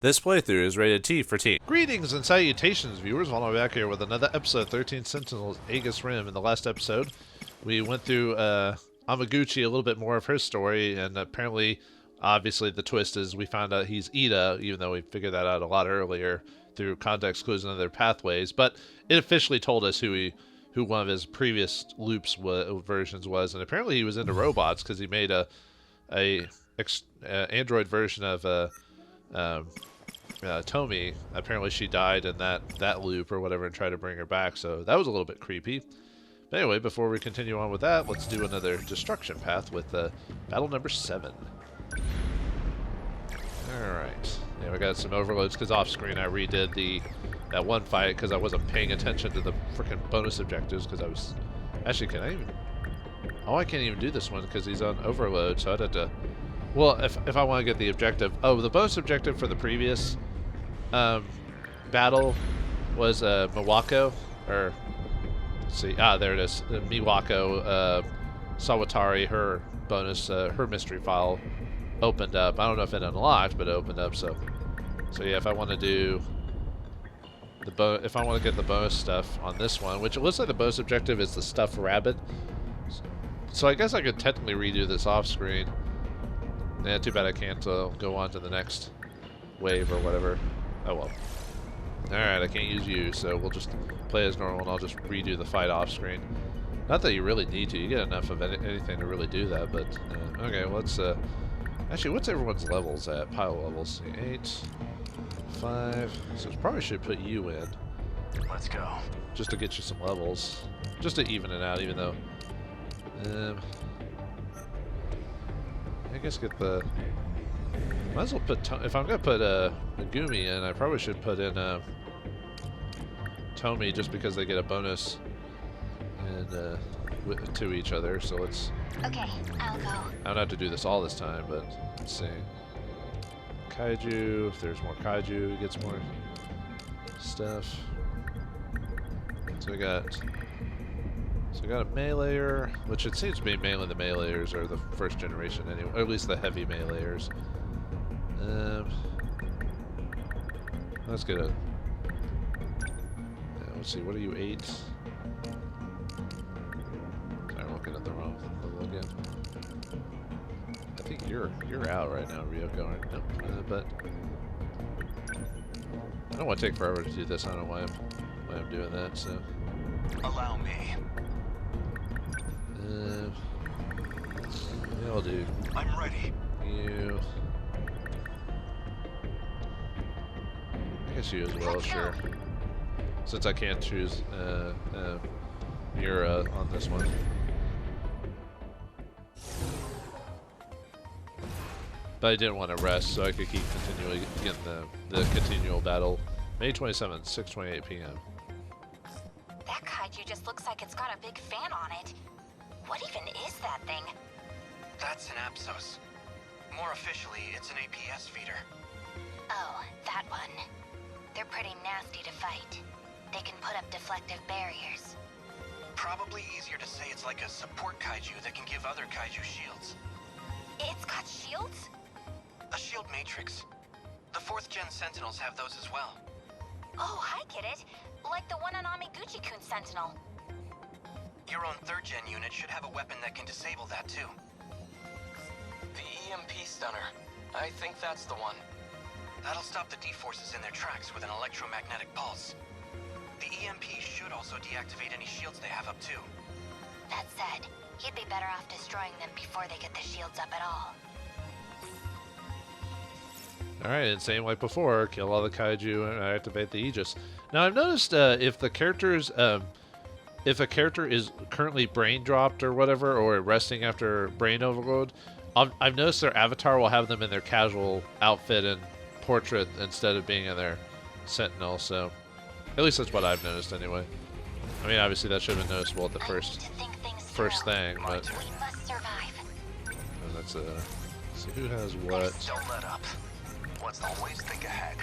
This playthrough is rated T for teen. Greetings and salutations, viewers. Vauldemare back here with another episode, 13 Sentinels, Aegis Rim. In the last episode, we went through Amaguchi, a little bit more of her story, and apparently, obviously, the twist is we found out he's Ida, even though we figured that out a lot earlier through context clues and other pathways. But it officially told us who one of his previous loops versions was, and apparently he was into robots because he made a android version of Tomi. Apparently she died in that loop or whatever and tried to bring her back, so that was a little bit creepy. But anyway, before we continue on with that, let's do another destruction path with battle number 7. Alright. Yeah, we got some overloads because off screen I redid that one fight because I wasn't paying attention to the freaking bonus objectives because I was... Actually, can I even... Oh, I can't even do this one because he's on overload, so I'd have to... Well, if I want to get the objective... Oh, the bonus objective for the previous battle was Miwako, or... Let's see. Ah, there it is. Miwako, Sawatari, her bonus, her mystery file opened up. I don't know if it unlocked, but it opened up, so yeah, if I want to do... If I want to get the bonus stuff on this one, which it looks like the bonus objective is the stuffed rabbit. So I guess I could technically redo this off screen. Yeah, too bad I can't go on to the next wave or whatever. Oh well. Alright, I can't use you, so we'll just play as normal and I'll just redo the fight off screen. Not that you really need to, you get enough of anything to really do that, but... okay, let's... actually, what's everyone's levels at? Pile levels. 8, 5... So probably should put you in. Let's go. Just to get you some levels. Just to even it out, even though... I guess get the... Might as well put... If I'm going to put Megumi in, I probably should put in Tomi just because they get a bonus and to each other. So let's... Okay, I'll go. I don't have to do this all this time, but let's see. Kaiju, if there's more Kaiju, it gets more stuff. So we got a meleeer, which it seems to be mainly the meleeers are the first generation anyway, or at least the heavy meleeers. Let's get a... let's see, what are you, 8? Sorry, I'm looking at the wrong level again. I think you're out right now, Ryoko, aren't you? Nope. But I don't want to take forever to do this. I don't know why I'm doing that, so... Allow me. Yeah, I'll do. I'm ready. You. I guess you as well, sure. Since I can't choose Mira on this one. But I didn't want to rest, so I could keep continually getting the continual battle. May 27th, 6:28 p.m. That kaiju just looks like it's got a big fan on it. What even is that thing? That's an Apsos. More officially, it's an APS feeder. Oh, that one. They're pretty nasty to fight. They can put up deflective barriers. Probably easier to say it's like a support kaiju that can give other kaiju shields. It's got shields? A shield matrix. The 4th gen Sentinels have those as well. Oh, I get it. Like the one on Amaguchi-kun's Sentinel. Your own 3rd gen unit should have a weapon that can disable that too. The EMP stunner. I think that's the one. That'll stop the D-forces in their tracks with an electromagnetic pulse. The EMP should also deactivate any shields they have up too. That said, you'd be better off destroying them before they get the shields up at all. Alright, and same like before, kill all the kaiju and activate the Aegis. Now I've noticed if a character is currently brain dropped or whatever, or resting after brain overload, I've noticed their avatar will have them in their casual outfit and portrait instead of being in their Sentinel, so at least that's what I've noticed anyway. I mean, obviously that should have been noticeable at the first thing, but We must survive. that's see who has what. Don't let up. Let's always think ahead.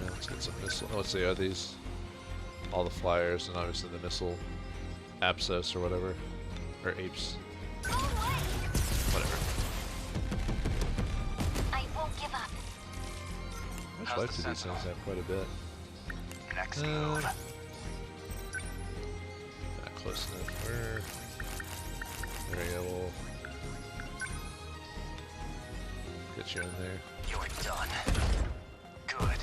Let's get some missile. Let's see, are these all the flyers and obviously the missile Apsos or whatever, or apes, whatever. I won't give up. much How's life the do these Sentinel? things have? Quite a bit. Next move. Not close enough. Where? There we go. We'll get you in there. You're done. Good.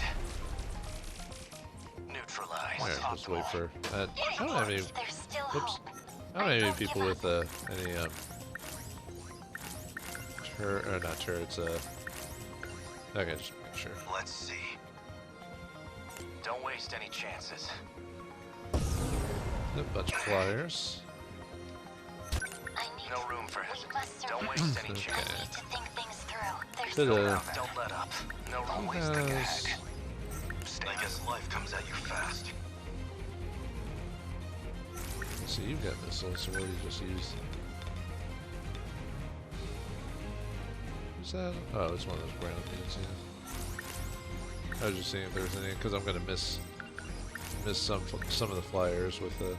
Neutralize. Alright, just wait for. I don't have any. There's still Oops. hope. I don't have any people with any not turrets. Okay, just make sure. Let's see. Don't waste any chances. A bunch of flyers. I need No room for we hesitation. must Don't survive. waste any Okay. I chances. need to think things through. There's Could Don't let up. No room Who wasting has- ag. I guess life comes at you fast. So you've got missiles, so what do you just use? Who's that? Oh, it's one of those ground things, yeah. I was just seeing if there was any, because I'm gonna miss some of the flyers with the.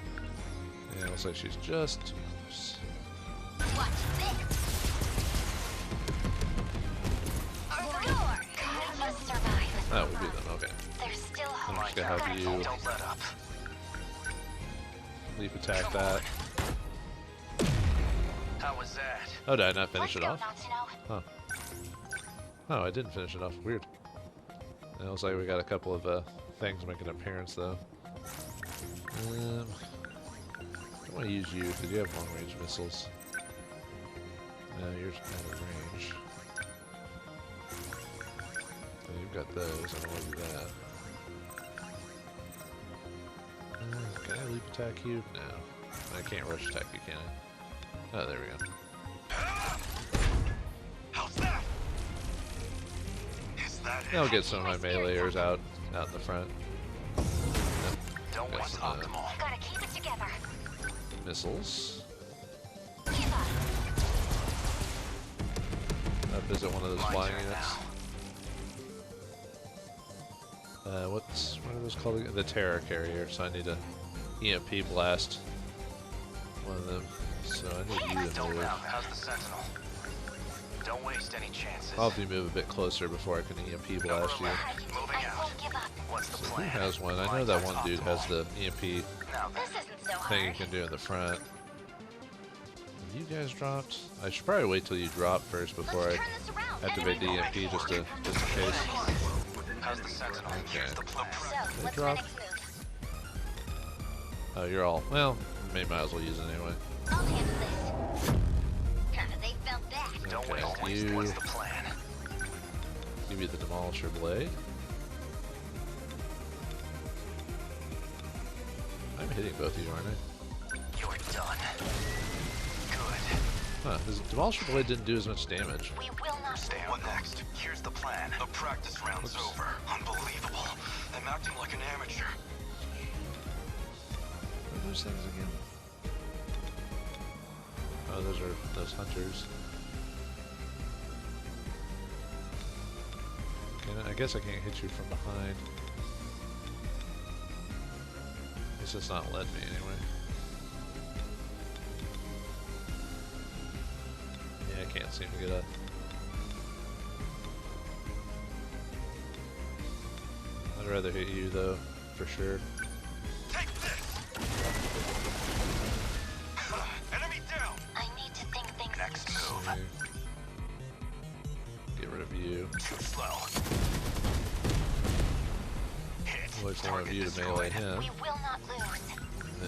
Yeah, it looks like she's just too close. Watch this. We must survive. That would be them. Okay. There's still I'm hope. just gonna have you Don't let up. leap attack that. How was that? Oh, did I not finish Let's it go, off? Natsuno. Oh, I didn't finish it off. Weird. It looks like we got a couple of things making an appearance though. I don't want to use you because you have long-range missiles. No, you're out of range. Oh, you've got those. I don't want to do that. Can I leap attack you? No. I can't rush attack you, can I? Oh, there we go. How's that? Is that it? I'll get some of my meleeers out in the front. Don't Got waste some, optimal. Gotta keep it together. missiles. Give up. Visit one of those My flying turn units. now. What are those called again? The Terror Carrier, so I need to EMP blast one of them. So I need you to Don't move. mount. How's the Sentinel? Don't waste any chances. I'll have you move a bit closer before I can EMP No blast you. room. I can do. Moving I out. won't give up. What's the So who plan? has one? I know that one dude has the EMP Now This then, isn't so thing you hard. can do in the front. Have you guys dropped? I should probably wait till you drop first before Let's I turn this around. activate the EMP just in case. how's the Sentinel? Okay. Here's the plan. So, what's drop. my next move? Oh, you're all well. Might as well use it anyway. I'll handle this. They felt that. Don't Okay, waste. you- What's the plan? Give you the Demolisher Blade. I'm hitting both of you, aren't I? You're done. Good. Huh, this Demolisher Blade didn't do as much damage. We will not. Stay on. What next? Here's the plan. The practice round's Oops. over. Unbelievable. I'm acting like an amateur. What are those things again? Oh, those are those hunters. I guess I can't hit you from behind. At least it's not letting me anyway. Yeah, I can't seem to get up. I'd rather hit you though, for sure. Take this. Enemy down. I need to think things. Next move. Okay. Get rid of you. Too slow. Hit. At least I want Target you to destroyed. melee him. We will not lose.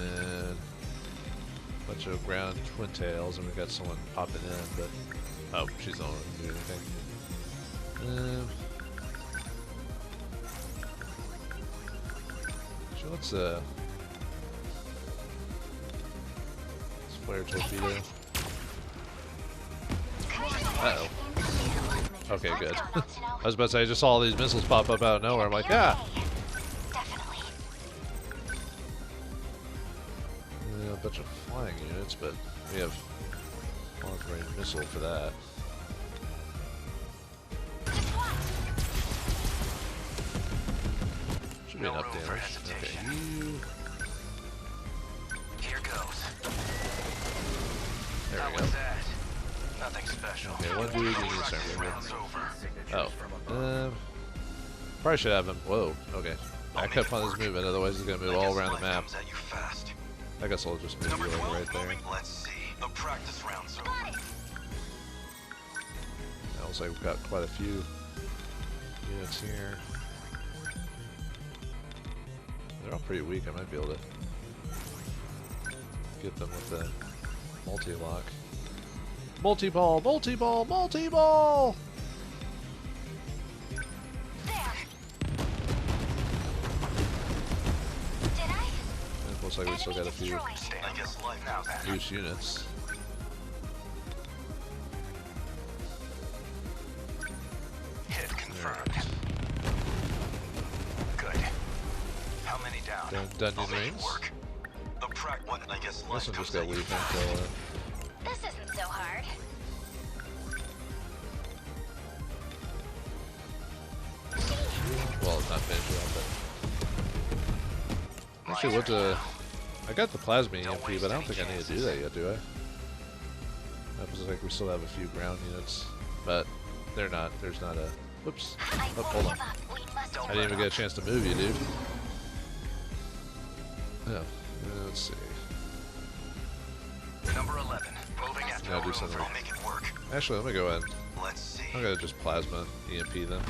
And a bunch of ground twin tails, and we got someone popping in, but oh, she's not going to do anything. So let's flare torpedo. Uh-oh. Okay, good. I was about to say, I just saw all these missiles pop up out of nowhere. I'm like, ah! Definitely. Yeah, a bunch of flying units, but we have long-range missile for that. Should be No enough room for damage. Okay, hesitation. you. Here goes. There How we go. was that? Nothing special. Okay, one dude you need to start Practice moving. round's over. Oh. Probably should have him. Whoa. Okay. Back up on his movement, otherwise he's gonna move all around the map. I guess I'll just move you over right there. Let's see. The practice rounds over. It looks like we've got quite a few units here. They're all pretty weak. I might be able to get them with the multi-lock. Multi-ball! Multi-ball! Multi-ball! It looks like we still got a few loose units. Hit confirmed. Good. How many down? Dungeon rings. The I guess This one just got weak until This isn't so hard. well, it's not finished yet, but actually, what I got the plasma EMP, but I don't think I need to do that yet, do I? That looks like we still have a few ground units, but they're not. There's not a. Whoops. Oh, hold on. I didn't even get a chance to move you, dude. Yeah. Let's see. Number 11. Moving after Gotta do something. I'll make it work. Actually, let me go ahead. Let's see. I'm gonna just plasma EMP them.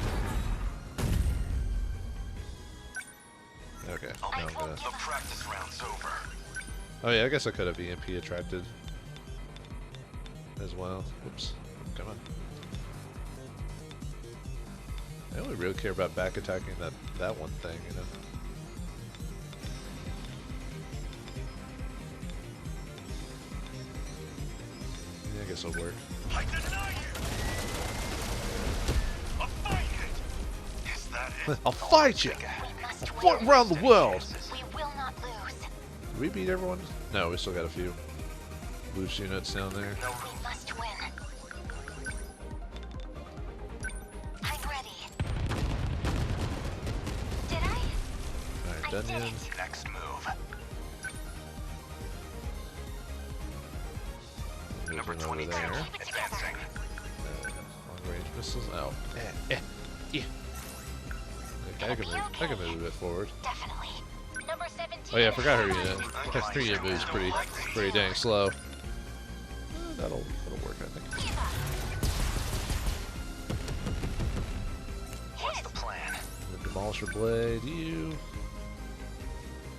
Okay. Now I'm gonna. The practice round's over. Oh yeah, I guess I could have EMP attracted as well. Oops. Come on. I only really care about back attacking that one thing, you know. Yeah, I guess it'll work. I deny you. I'll fight it. Is that it? I'll fight you. I'll fight around the world. We will not lose. Did we beat everyone? No, we still got a few loose units down there. We must win. I'm ready. Did I? Alright, Dungeon. Next move. Number Moving over 22. there. Advancing. Long range missiles. Oh. Yeah. Okay, I can move a bit forward. Definitely. Number 17. Oh yeah, I forgot her unit. Her unit moves pretty dang slow. That'll work, I think. What's the plan? The Demolisher Blade, you.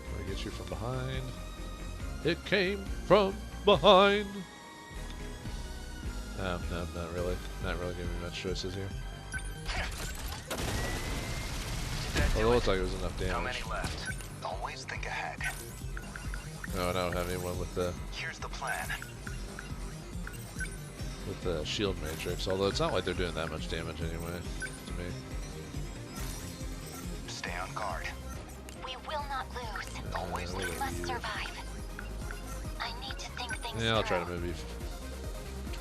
Try to get you from behind. It came from behind. No, not really. Not really giving me much choices here. Well, it looks like it was enough How many damage. left? Always think ahead. No, I don't have anyone with Here's the plan. the shield matrix. Although it's not like they're doing that much damage anyway to me. Stay on guard. We will not lose. Always We lead. must survive. I need to think things Yeah, I'll try to through. move you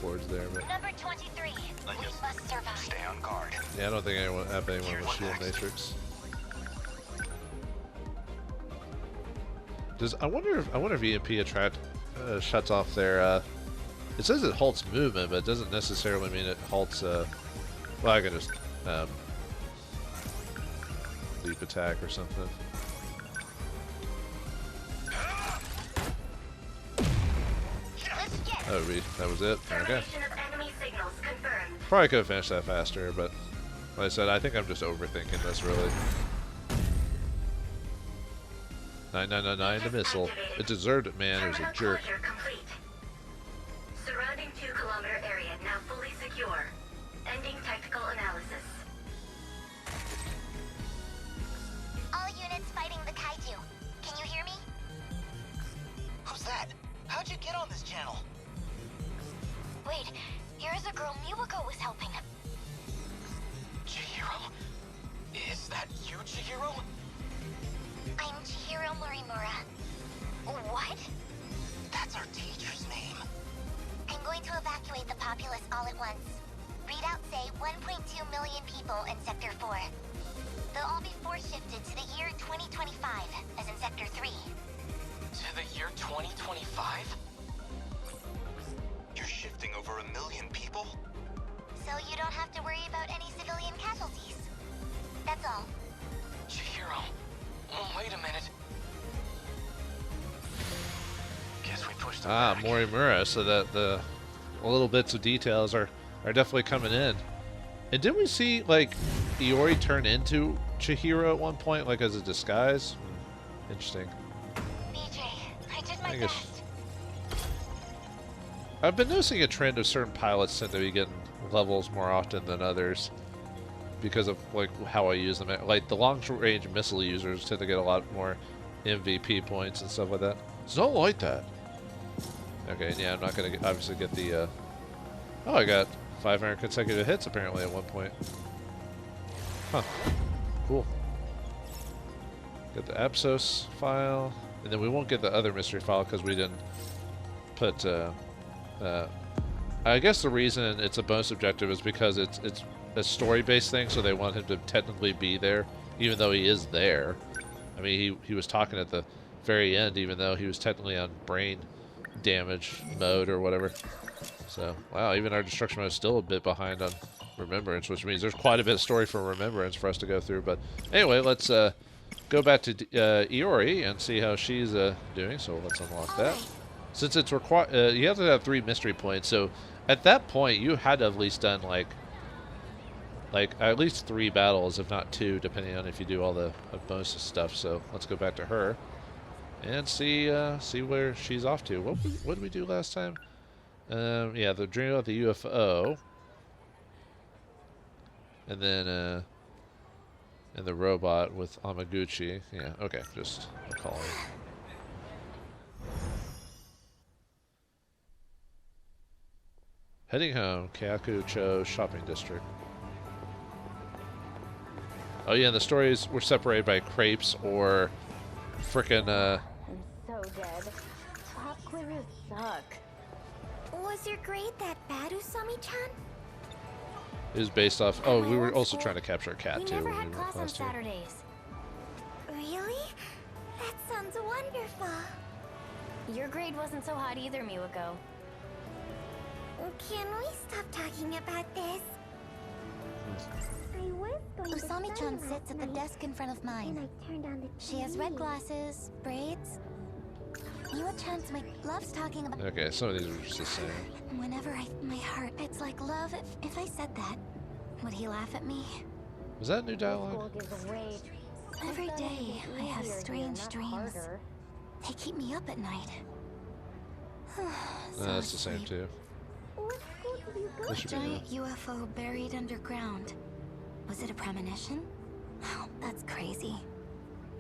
towards there, but Number 23. We must survive. Stay on guard. yeah, I don't think I have anyone with shield matrix. I wonder if EMP shuts off their. It says it halts movement, but it doesn't necessarily mean it halts. Well, I can just leap attack or something. That was it. Okay. Probably could have finished that faster, but like I said, I think I'm just overthinking this really. 9999 the missile. It deserved it, man. It was a jerk. Surrounding 2-kilometer area now fully secure. Ending tactical analysis. All units fighting the Kaiju. Can you hear me? Who's that? How'd you get on this channel? Wait, here's a girl Yukiko was helping. Chihiro? Is that you, Chihiro? I'm Chihiro Morimura. What? That's our teacher's name. I'm going to evacuate the populace all at once. Readouts say 1.2 million people in Sector 4. They'll all be force shifted to the year 2025, as in Sector 3. To the year 2025? You're shifting over 1 million people? So you don't have to worry about any civilian casualties. That's all. Oh, wait a minute. Guess we pushed them Ah, back. Morimura, so that the little bits of details are definitely coming in. And didn't we see, like, Iori turn into Chihiro at one point, like, as a disguise? Interesting. BJ, I did my I guess- best. I've been noticing a trend of certain pilots tend to be getting levels more often than others because of, like, how I use them. Like, the long-range missile users tend to get a lot more MVP points and stuff like that. It's not like that. Okay, yeah, I'm not going to obviously get the... Oh, I got 500 consecutive hits, apparently, at one point. Huh. Cool. Get the Apsos file. And then we won't get the other mystery file because we didn't put... I guess the reason it's a bonus objective is because it's a story-based thing, so they want him to technically be there, even though he is there. I mean, he was talking at the very end, even though he was technically on brain damage mode or whatever. So, wow, even our destruction mode is still a bit behind on Remembrance, which means there's quite a bit of story for Remembrance for us to go through. But anyway, let's go back to Iori and see how she's doing. So let's unlock that. Since it's required, you have to have 3 mystery points. So at that point, you had to have at least done like at least 3 battles, if not 2, depending on if you do all the bonus stuff. So let's go back to her and see where she's off to. What did we do last time? Yeah, the dream about the UFO, and then and the robot with Amaguchi. Yeah, okay, just call it. Heading home, Kyakucho Shopping District. Oh yeah, and the stories were separated by crepes or frickin' I'm so dead. Pop quizzes suck. Was your grade that bad, Usami-chan? It was based off. Oh, we were also trying to capture a cat We too. never when had we were class on last year. Saturdays. Really? That sounds wonderful. Your grade wasn't so hot either, Miwako. Can we stop talking about this? Usami-chan sits at the desk in front of mine. She has red glasses, braids. Miwa-chan's loves talking about... Okay, some of these are just the same. Whenever my heart, it's like love. If I said that, would he laugh at me? Was that new dialogue? School gives away. Every day, I have strange dreams. They keep me up at night. So That's the same asleep. too. This should be new. Giant UFO buried underground. Was it a premonition? Oh, that's crazy.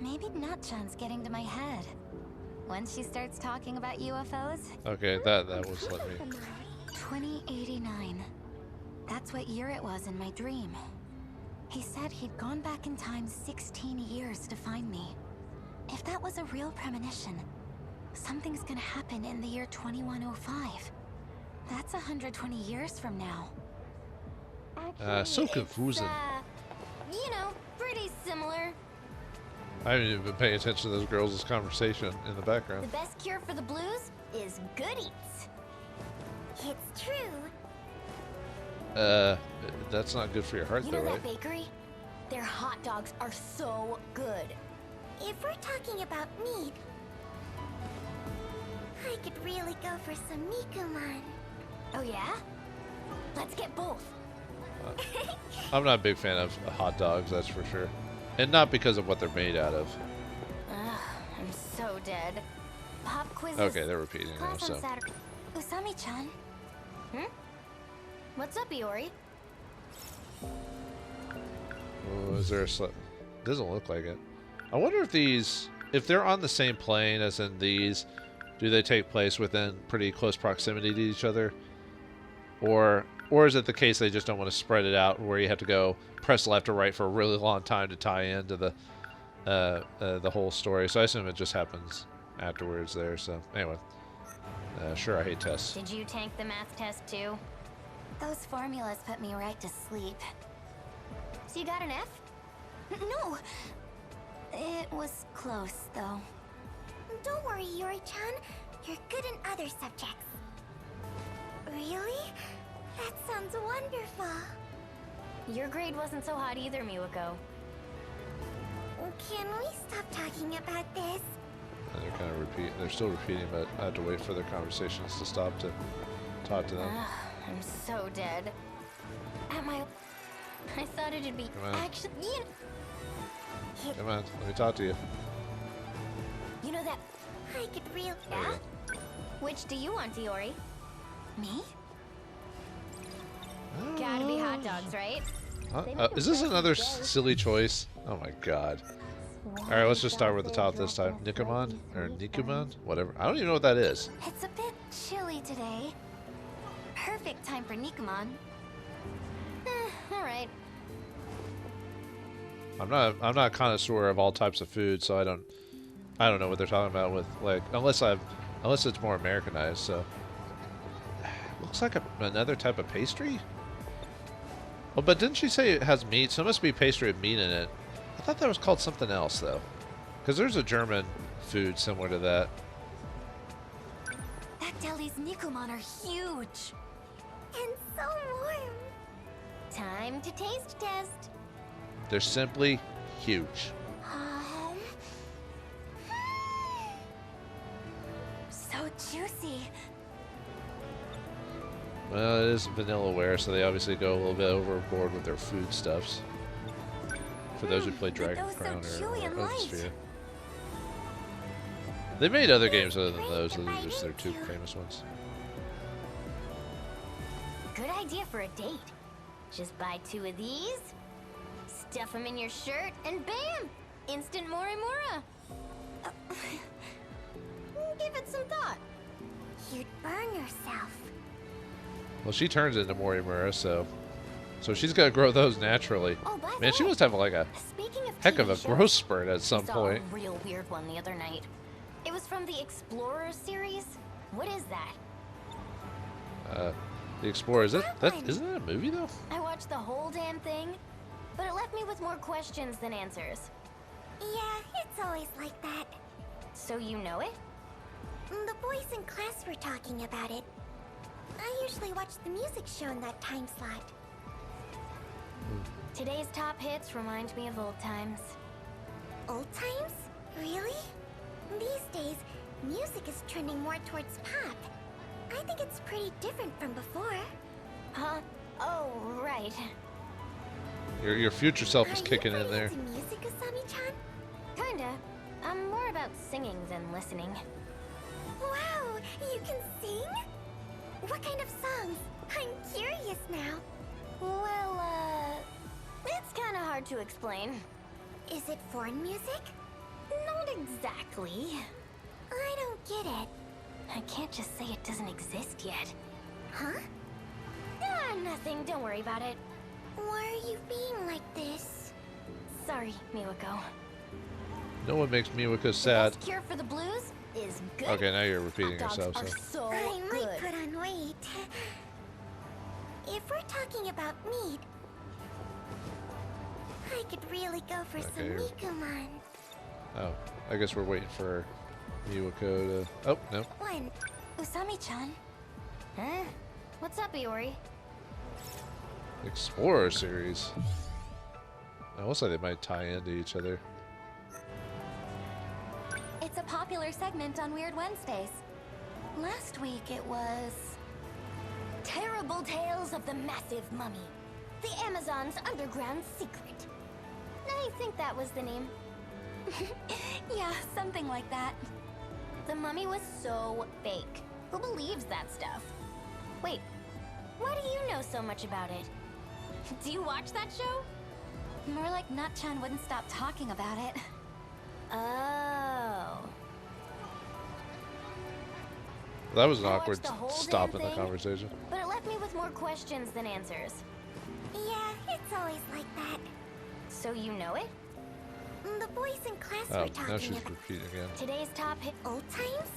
Maybe Natchan's getting to my head. Once she starts talking about UFOs... Okay, that was let me. 2089. That's what year it was in my dream. He said he'd gone back in time 16 years to find me. If that was a real premonition, something's gonna happen in the year 2105. That's 120 years from now. So confusing. You know, pretty similar. I haven't even been paying attention to those girls' conversation in the The background. best cure for the blues is good eats. It's true. That's not good for your heart You though, know right? that bakery? Their hot dogs are so good. If we're talking about meat, I could really go for some Mikuman. Oh yeah? Let's get both. I'm not a big fan of hot dogs, that's for sure. And not because of what they're made out of. Ugh, I'm so dead. Pop quizzes. Okay, they're repeating now, Class so. on Saturday. Usami-chan, What's up, Iori? Oh, is there a doesn't look like it. I wonder if they're on the same plane as in these, do they take place within pretty close proximity to each other? Or is it the case they just don't want to spread it out where you have to go press left or right for a really long time to tie into the whole story? So I assume it just happens afterwards there. So anyway, sure, I hate tests. Did you tank the math test too? those formulas put me right to sleep. So you got an F? No! It was close, though. Don't worry, Iori-chan. You're good in other subjects. Really? That sounds wonderful. Your grade wasn't so hot either, Miwako. can we stop talking about this? And they're kind of repeating. They're still repeating, but I have to wait for their conversations to stop to talk to them. I'm so dead. At my... I thought it'd be Come on. actually... Come on, let me talk to you. You know that... I could really... There you go. Which do you want, Iori? Me? Oh. Gotta be hot dogs, right? Huh? Is this another silly choice? Oh my god. Alright, let's just start with the top this time. Nikomon? Or Nikumon? Whatever. I don't even know what that is. It's a bit chilly today. Perfect time for Nikomon. Alright. I'm not a connoisseur of all types of food, so I don't know what they're talking about with, like, unless it's more Americanized, so. Looks like another type of pastry? Well, but didn't she say it has meat? So it must be pastry with meat in it. I thought that was called something else, though. Because there's a German food similar to that. That deli's Nikomon are huge. And so warm. Time to taste test. They're simply huge. So juicy. Well, it is Vanillaware, so they obviously go a little bit overboard with their foodstuffs. For those who play Dragon Crown or Oathsphere. They made other games other than those. Those are just their two famous ones. Good idea for a date. Just buy 2 of these, stuff them in your shirt, and bam! Instant Morimura. Give it some thought. You'd burn yourself. Well, she turns into Morimura, so she's got to grow those naturally. Oh, by the Man, she way, must have like a speaking of heck of a TV growth shows, spurt at some I saw point. a real weird one the other night. It was from the Explorers series. What is that? The Explorer, isn't that a movie though? I watched the whole damn thing, but it left me with more questions than answers. Yeah, it's always like that. So you know it? The boys in class were talking about it. I usually watch the music show in that time slot. Today's top hits remind me of old times. Old times? Really? These days, music is trending more towards pop. I think it's pretty different from before. Huh? Oh, right. Your future self is Are kicking you in there. into music, Asami-chan? Kinda. I'm more about singing than listening. Wow, you can sing? What kind of songs? I'm curious now. Well, it's kinda hard to explain. Is it foreign music? Not exactly. I don't get it. I can't just say it doesn't exist yet. Huh? Ah, nothing. Don't worry about it. Why are you being like this? Sorry, Miwako. No one makes Miwako The sad. best cure for the blues is good. Okay, now you're repeating Hot dogs yourself. are So. so I might good. put on weight. If we're talking about meat, I could really go for some Okay. Nikomon. Oh, I guess we're waiting for Miwako to. Oh no. One. Usami-chan? Huh? What's up, Iori? Explorer series. It looks like they might tie into each other. It's a popular segment on Weird Wednesdays. Last week it was... Terrible Tales of the Massive Mummy. The Amazon's Underground Secret. I think that was the name. Yeah, something like that. The mummy was so fake. Who believes that stuff? Wait, why do you know so much about it? Do you watch that show? More like Nut-chan wouldn't stop talking about it. Oh. That was an I watched awkward the whole stop damn in the thing, conversation. But it left me with more questions than answers. Yeah, it's always like that. So you know it? The boys in class Oh, were now talking she's about repeating again. Today's top hit. old times.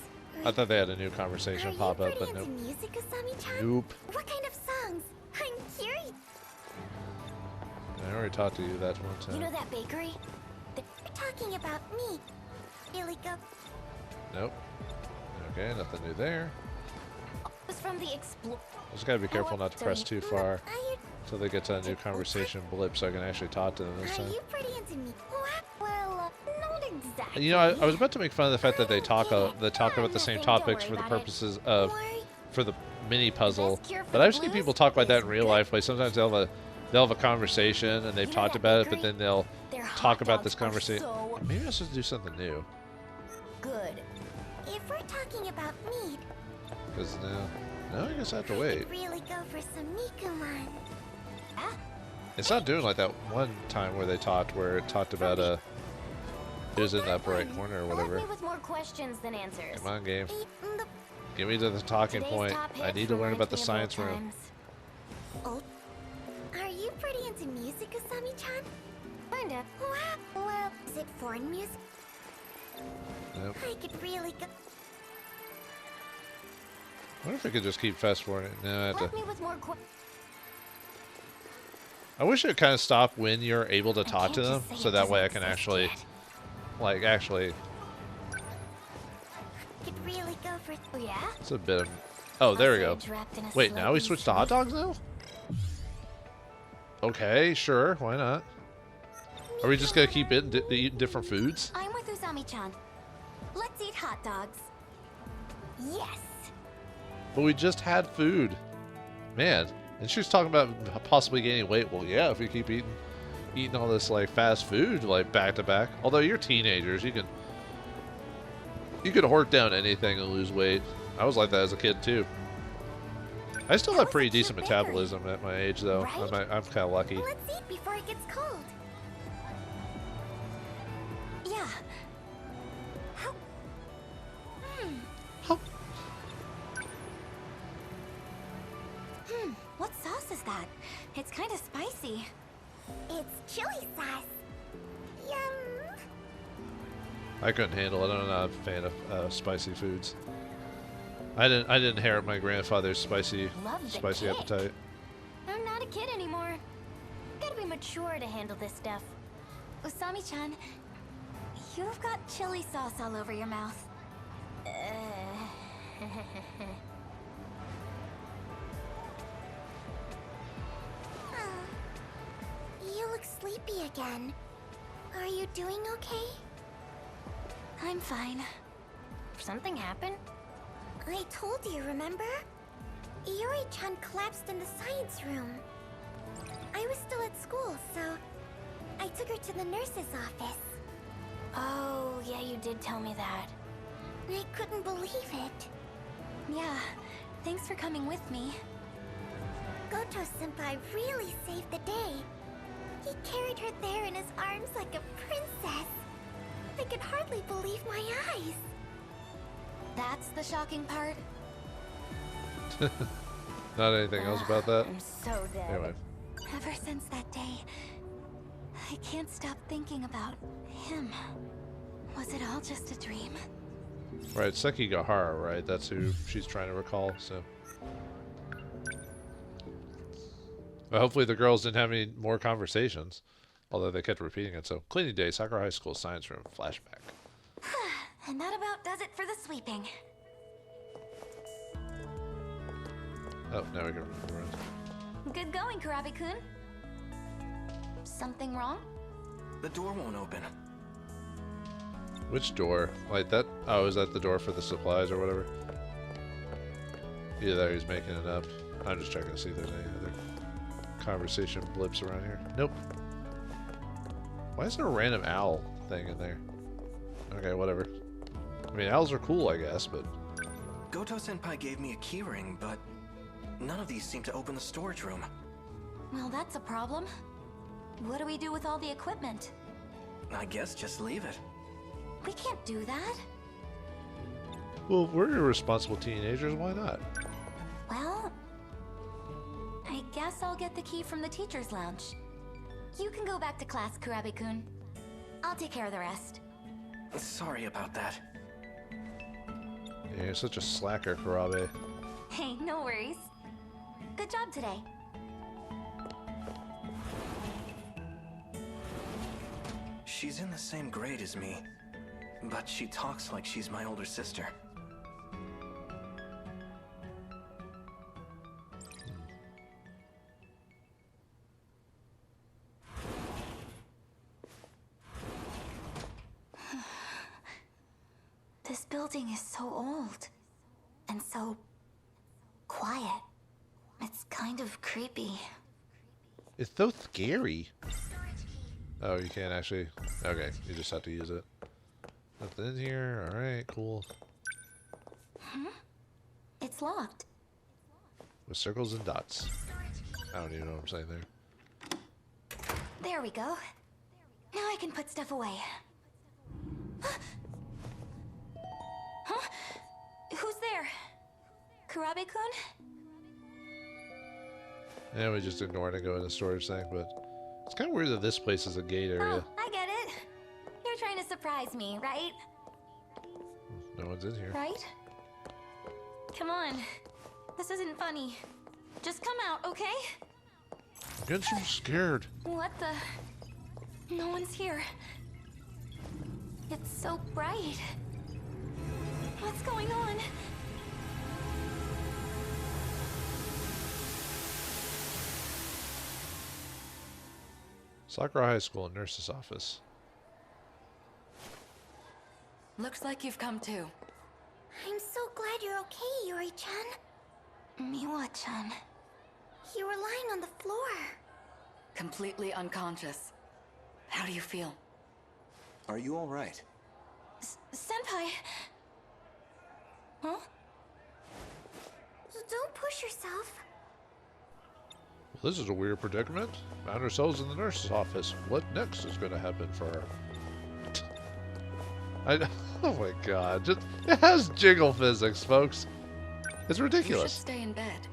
I thought they had a new Are conversation you pop up, pretty but into nope. music, Asami-chan? Nope. What kind of songs? I'm curious. I already talked to you that one time. You know that bakery? We're talking about me. Really go. Nope. Okay, nothing new there. It was from the Just gotta be careful not to press too far Are you, until they get to a new conversation blip so I can actually talk to them this are time. you pretty into me? What? Well, You know, I was about to make fun of the fact that they talk about the same topics for the purposes of for the mini puzzle, but I've seen people talk like that in real life. Like sometimes they'll have a conversation and they've talked about it, but then they'll talk about this conversation. Maybe I should do something new. Good. If we're talking about meat, Because no, I guess I have to wait. Really go for some Nikumon. It's not doing like that one time where they talked, where it talked about it was in the upper right corner or whatever. Left me with more questions than answers. Come on, game. Give me to the talking point. I need to learn about the science room. Oh, are you pretty into music, Asami-chan? Kinda. Well, is it foreign music? Nope. I could really go. I wonder if I could just keep fast forwarding. No, I have Left to. me with more I wish it would kind of stop when you're able to talk to them, so that way I can actually, like, actually. Could really go for. Oh, yeah? It's a bit of. Oh, there we go. Sausage wrapped in a Wait, now we slopey switch to hot dogs now? Okay, sure. Why not? Are we just gonna keep eating different foods? I'm with Usami-chan. Let's eat hot dogs. Yes. But we just had food, man. And she was talking about possibly gaining weight. Well, yeah, if we keep eating all this like fast food like back to back. Although you're teenagers, you can hork down anything and lose weight. I was like that as a kid too. I still have pretty decent metabolism at my age, though. Right? I'm kind of lucky. Let's eat before it gets cold. Yeah. What sauce is that? It's kind of spicy. It's chili sauce. Yum. I couldn't handle it. I'm not a fan of spicy foods. I didn't inherit my grandfather's spicy kick. appetite. I'm not a kid anymore. Gotta be mature to handle this stuff. Usami-chan, you've got chili sauce all over your mouth. You look sleepy again. Are you doing okay? I'm fine. Something happened? I told you, remember? Iori-chan collapsed in the science room. I was still at school, so I took her to the nurse's office. Oh, yeah, you did tell me that. I couldn't believe it. Yeah, thanks for coming with me. Goto-senpai really saved the day. He carried her there in his arms like a princess. I could hardly believe my eyes. That's the shocking part? Not anything else about that? I'm so dead. Anyway. Ever since that day, I can't stop thinking about him. Was it all just a dream? Right, Sekigahara, right? That's who she's trying to recall, so. Well, hopefully the girls didn't have any more conversations, although they kept repeating it. So, cleaning day, Sakura High School science room flashback. And that about does it for the sweeping. Oh, now we can run. Good going, Kurabe-kun. Something wrong? The door won't open. Which door? Like that? Oh, is that the door for the supplies or whatever? Either he's making it up. I'm just checking to see if there's any other conversation blips around here. Nope. Why is there a random owl thing in there? Okay, whatever. I mean, owls are cool, I guess, but... Goto-senpai gave me a keyring, but none of these seem to open the storage room. Well, that's a problem. What do we do with all the equipment? I guess just leave it. We can't do that. Well, we're irresponsible teenagers, why not? Well, I guess I'll get the key from the teacher's lounge. You can go back to class, Kurabe-kun. I'll take care of the rest. Sorry about that. Yeah, you're such a slacker, Kurabe. Hey, no worries. Good job today. She's in the same grade as me, but she talks like she's my older sister. This building is so old. And so quiet. It's kind of creepy. It's so scary. Oh, you can't actually. Okay, you just have to use it. Nothing in here. Alright, cool. It's locked. With circles and dots. I don't even know what I'm saying there. There we go. Now I can put stuff away. Huh? Who's there? Kurabe-kun? Yeah, we just ignore it and go in the storage thing, but it's kind of weird that this place is a gate area. Oh, I get it. You're trying to surprise me, right? No one's in here. Right? Come on. This isn't funny. Just come out, okay? I'm getting so scared. What the? No one's here. It's so bright. What's going on? Sakura High School nurse's office. Looks like you've come to. I'm so glad you're okay, Iori-chan. Miwa-chan. You were lying on the floor. Completely unconscious. How do you feel? Are you all right? Senpai. Huh? Don't push yourself. Well, this is a weird predicament. Found ourselves in the nurse's office. What next is going to happen for her? Oh my god. It has jiggle physics, folks. It's You should ridiculous. stay in bed.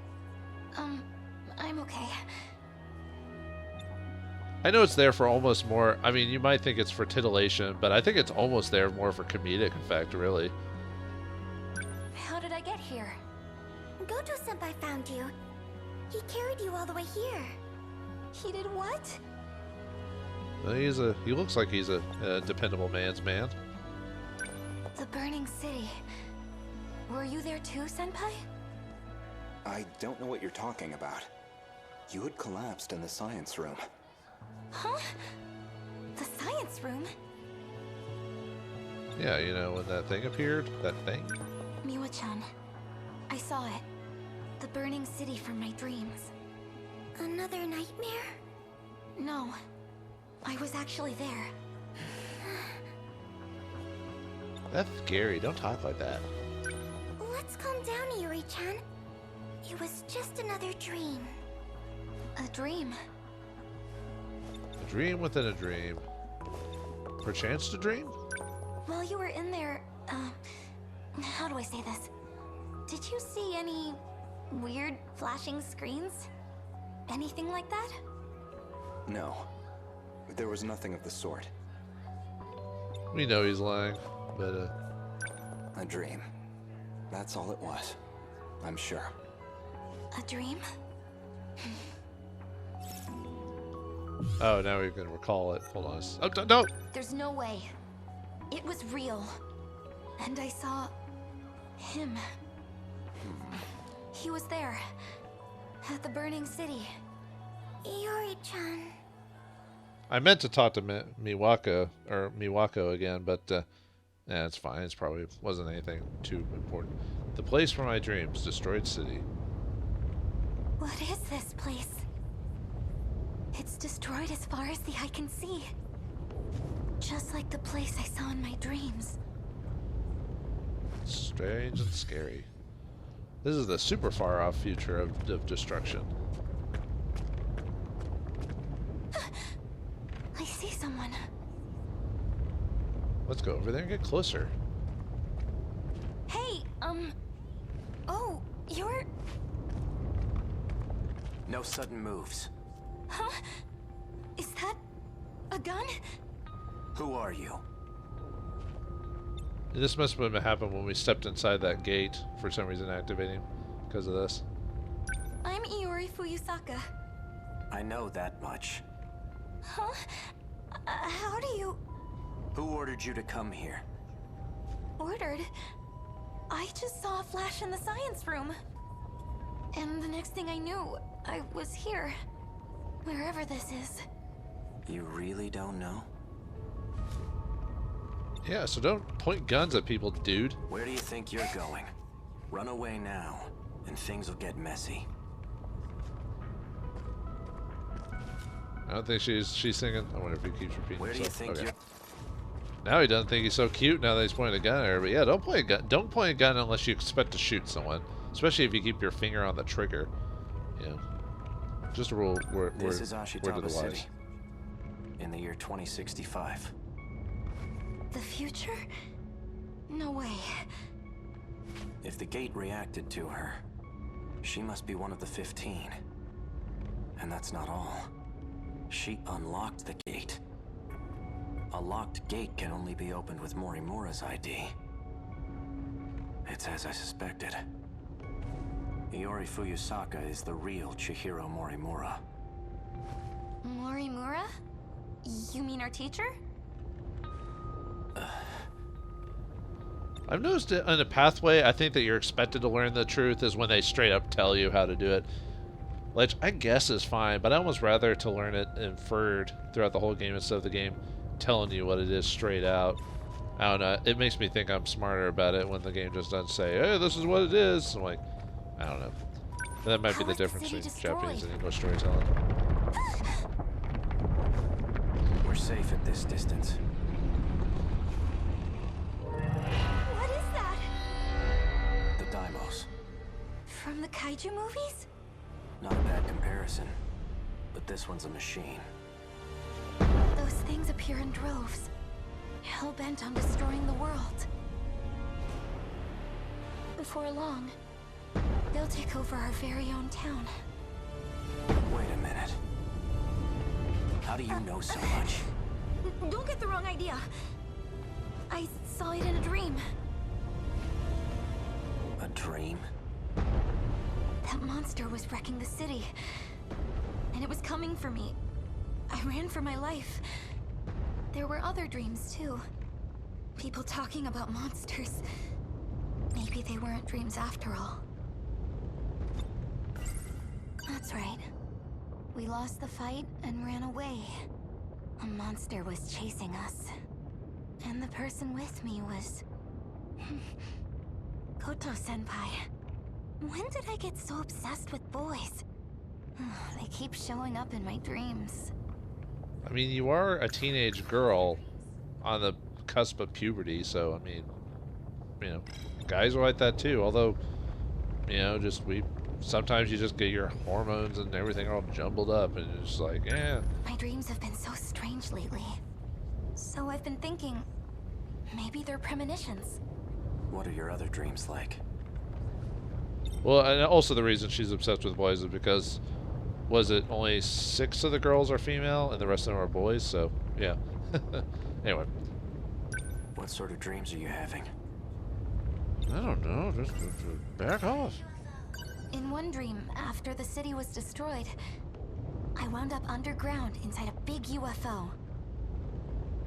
I'm okay. I know it's there for almost more. I mean, you might think it's for titillation, but I think it's almost there more for comedic effect, really. How did I get here? Gojo-senpai found you. He carried you all the way here. He did what? Well, he looks like he's a dependable man's man. The burning city. Were you there too, Senpai? I don't know what you're talking about. You had collapsed in the science room. Huh? The science room? Yeah, you know, when that thing appeared, that thing. Miwa-chan. I saw it. The burning city from my dreams. Another nightmare? No. I was actually there. That's scary. Don't talk like that. Let's calm down, Iori-chan. It was just another dream. A dream. A dream within a dream. Perchance to dream? While you were in there, how do I say this? Did you see any weird flashing screens? Anything like that? No. There was nothing of the sort. We know he's lying, but A dream. That's all it was. I'm sure. A dream? oh, now we can recall it. Hold on. Oh, no! There's no way. It was real. And I saw him. He was there. At the burning city. Iori-chan. I meant to talk to Miwako again, but yeah, it's fine. It's probably wasn't anything too important. The place for my dreams, destroyed city. What is this place? It's destroyed as far as the eye can see. Just like the place I saw in my dreams. Strange and scary. This is the super far off future of destruction. I see someone. Let's go over there and get closer. Hey, oh, you're... No sudden moves. Huh? Is that a gun? Who are you? This must have happened when we stepped inside that gate, for some reason activating because of this. I'm Iori Fuyusaka. I know that much. Huh? How do you... Who ordered you to come here? Ordered? I just saw a flash in the science room. And the next thing I knew, I was here. Wherever this is. You really don't know? Yeah, so don't point guns at people, dude. Where do you think you're going? Run away now, and things will get messy. I don't think she's singing. I wonder if he keeps repeating Where do you himself. think Okay. Now he doesn't think he's so cute now that he's pointing a gun at her. But yeah, don't point a gun. Don't point a gun unless you expect to shoot someone. Especially if you keep your finger on the trigger. Yeah. Just a rule. This is word to Ashitaba the City. wise. In the year 2065. The future? No way. If the gate reacted to her, she must be one of the 15. And that's not all. She unlocked the gate. A locked gate can only be opened with Morimura's ID. It's as I suspected. Iori Fuyusaka is the real Chihiro Morimura. Morimura? You mean our teacher? I've noticed it in a pathway. I think that you're expected to learn the truth is when they straight up tell you how to do it. Which I guess is fine, but I almost rather to learn it inferred throughout the whole game instead of the game telling you what it is straight out. I don't know. It makes me think I'm smarter about it when the game just doesn't say, hey, this is what it is. I'm like, I don't know. That might be the difference between Japanese and English storytelling. We're safe at this distance. What is that? The Daimos. From the Kaiju movies? Not a bad comparison, but this one's a machine. Those things appear in droves, hell-bent on destroying the world. Before long, they'll take over our very own town. Wait a minute. How do you know so much? Don't get the wrong idea. I saw it in a dream. A dream? That monster was wrecking the city, and it was coming for me. I ran for my life. There were other dreams, too. People talking about monsters. Maybe they weren't dreams after all. That's right. We lost the fight and ran away. A monster was chasing us. And the person with me was... Koto-senpai. When did I get so obsessed with boys? They keep showing up in my dreams. I mean, you are a teenage girl on the cusp of puberty, so, I mean, you know, guys are like that too. Although, you know, sometimes you just get your hormones and everything all jumbled up, and it's just like, yeah. My dreams have been so strange lately. So I've been thinking, maybe they're premonitions. What are your other dreams like? Well, and also the reason she's obsessed with boys is because, was it only 6 of the girls are female and the rest of them are boys? So, yeah. Anyway. What sort of dreams are you having? I don't know. Just back off. In one dream, after the city was destroyed, I wound up underground inside a big UFO.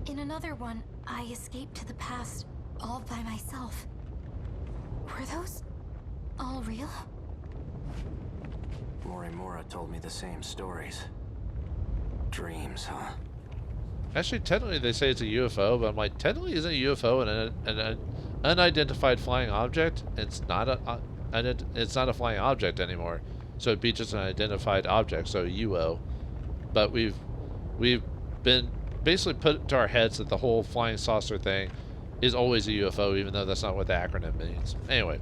In another one, I escaped to the past all by myself. Were those all real? Morimura told me the same stories. Dreams, huh? Actually, technically they say it's a UFO, but I'm like, technically isn't a UFO an unidentified flying object? It's not a flying object anymore, so it'd be just an identified object, so UO. But we've been basically put to our heads that the whole flying saucer thing is always a UFO, even though that's not what the acronym means. Anyway.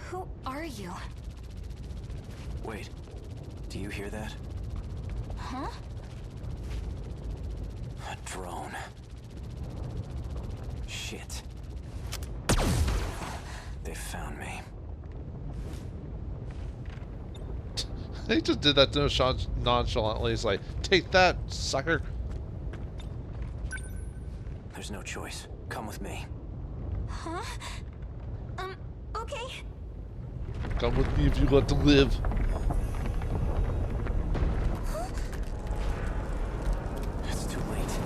Who are you? Wait, do you hear that? Huh? A drone. Shit. They found me. They just did that nonchalantly. It's like, take that, sucker. There's no choice. Come with me. Huh? Okay. Come with me if you want to live. It's too late.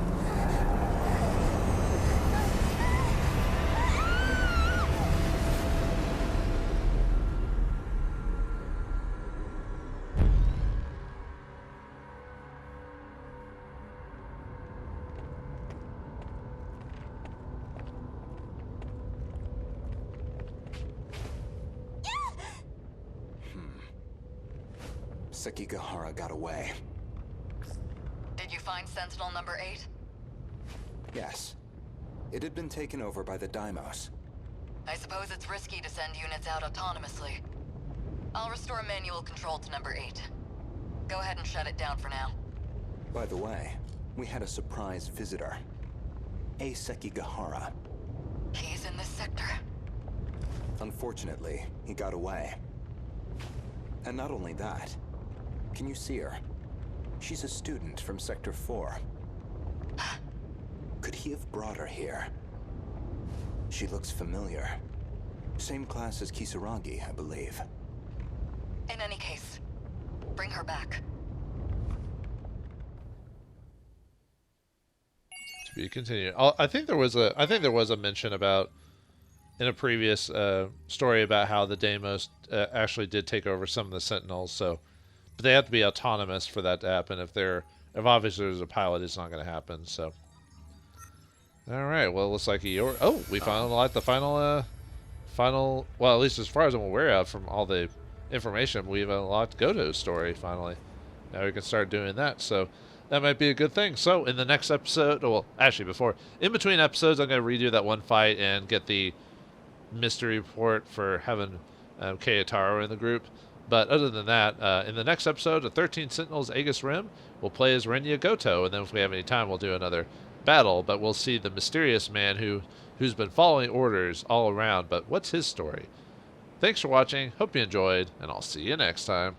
Sekigahara got away. Did you find Sentinel number 8? Yes. It had been taken over by the Daimos. I suppose it's risky to send units out autonomously. I'll restore manual control to number 8. Go ahead and shut it down for now. By the way, we had a surprise visitor. A Sekigahara. He's in this sector. Unfortunately, he got away. And not only that, can you see her? She's a student from Sector 4. Could he have brought her here? She looks familiar. Same class as Kisaragi, I believe. In any case, bring her back. To be continued. I think there was a mention about in a previous story about how the Deimos actually did take over some of the Sentinels. So, but they have to be autonomous for that to happen. If obviously there's a pilot, it's not going to happen. So, all right. Well, it looks like Iori. Oh, we found the final. Well, at least as far as I'm aware of from all the information, we've unlocked Goto's story finally. Now we can start doing that. So that might be a good thing. So in the next episode, well, actually in between episodes, I'm going to redo that one fight and get the mystery report for having Keiotaro in the group. But other than that, in the next episode of 13 Sentinels Aegis Rim, we'll play as Renya Goto, and then if we have any time, we'll do another battle. But we'll see the mysterious man who's been following orders all around. But what's his story? Thanks for watching. Hope you enjoyed, and I'll see you next time.